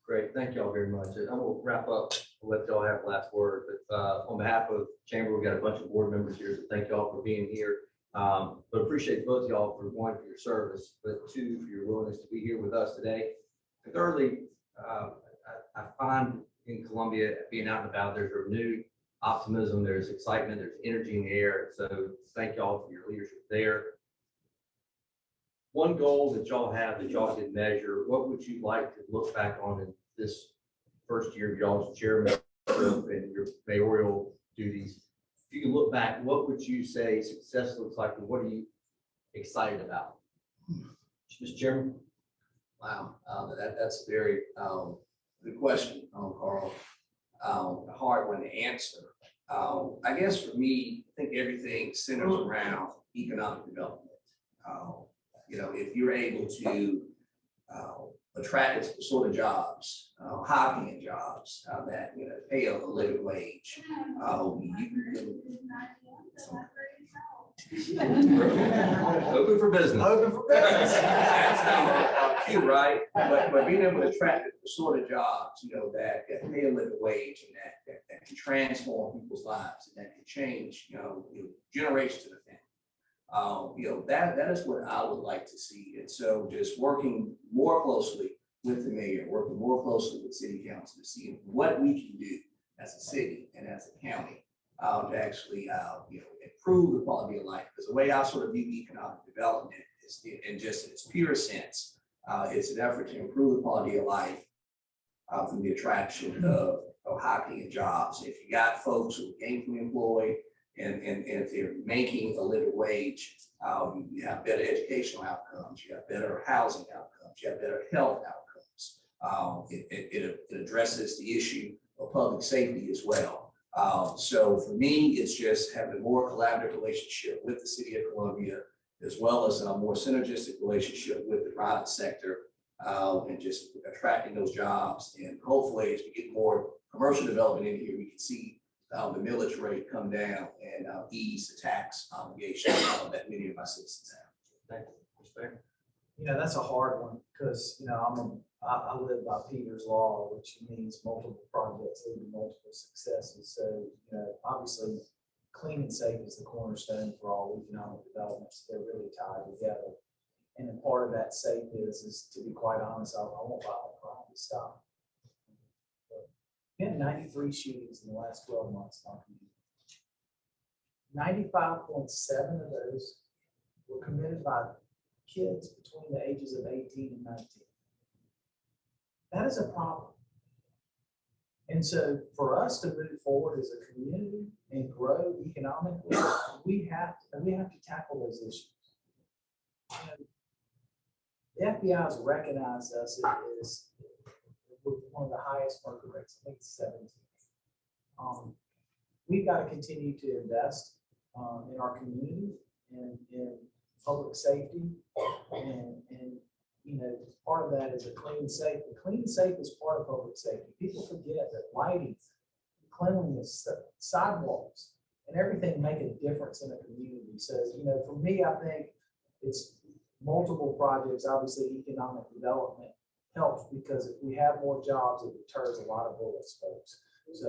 Great, thank y'all very much. And I will wrap up, I'll let y'all have the last word, but on behalf of Chamber, we've got a bunch of board members here, so thank y'all for being here. But appreciate both y'all for one, for your service, but two, for your willingness to be here with us today. And thirdly, I find in Columbia, being out and about, there's renewed optimism, there's excitement, there's energy in the air. So thank y'all for your leadership there. One goal that y'all have that y'all can measure, what would you like to look back on in this first year of y'all's chairman and your mayoral duties? If you can look back, what would you say success looks like, and what are you excited about? Mr. Chairman? Wow, that's a very good question, Carl. A hard one to answer. I guess for me, I think everything centers around economic development. If you're able to attract the sort of jobs, high-paying jobs that pay a living wage, Open for business. Open for business. That's cute, right? But being able to attract the sort of jobs, that pay a living wage and that can transform people's lives and that can change, generations of the family. That is what I would like to see. And so just working more closely with the mayor, working more closely with city council to see what we can do as a city and as a county to actually, improve the quality of life. Because the way I sort of view economic development is, in just its pure sense, it's an effort to improve the quality of life through the attraction of high-paying jobs. If you got folks who are gainfully employed, and if they're making a living wage, you have better educational outcomes, you have better housing outcomes, you have better health outcomes. It addresses the issue of public safety as well. So for me, it's just having a more collaborative relationship with the city of Columbia, as well as a more synergistic relationship with the private sector, and just attracting those jobs. And hopefully, as we get more commercial development in here, we can see the millage rate come down and ease the tax obligation that many of my citizens have. Thank you. Respect. That's a hard one because, I live by Peter's law, which means multiple projects lead to multiple successes. So, obviously, clean and safe is the cornerstone for all economic developments. They're really tied together. And a part of that safe is to be quite honest, I want violent crime to stop. We had 93 shootings in the last 12 months in our community. 95.7 of those were committed by kids between the ages of 18 and 19. That is a problem. And so for us to move forward as a community and grow economically, we have to tackle those issues. The FBI has recognized us as one of the highest murder rates. I think it's 17. We've got to continue to invest in our community and in public safety, and part of that is a clean, safe. The clean, safe is part of public safety. People forget that lighting, cleanliness, sidewalks, and everything make a difference in a community. So, for me, I think it's multiple projects. Obviously, economic development helps because if we have more jobs, it deters a lot of bullets, folks. So,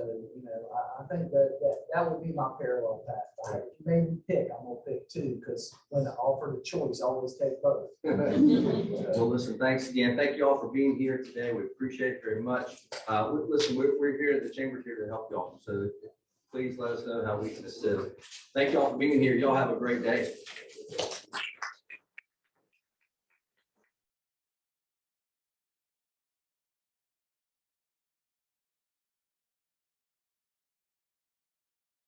I think that would be my parallel path. If you made me pick, I'm gonna pick two, because when offered a choice, I always take both. Well, listen, thanks again. Thank you all for being here today. We appreciate it very much. Listen, we're here at the chamber here to help y'all. So please let us know how we can assist. Thank you all for being here. Y'all have a great day.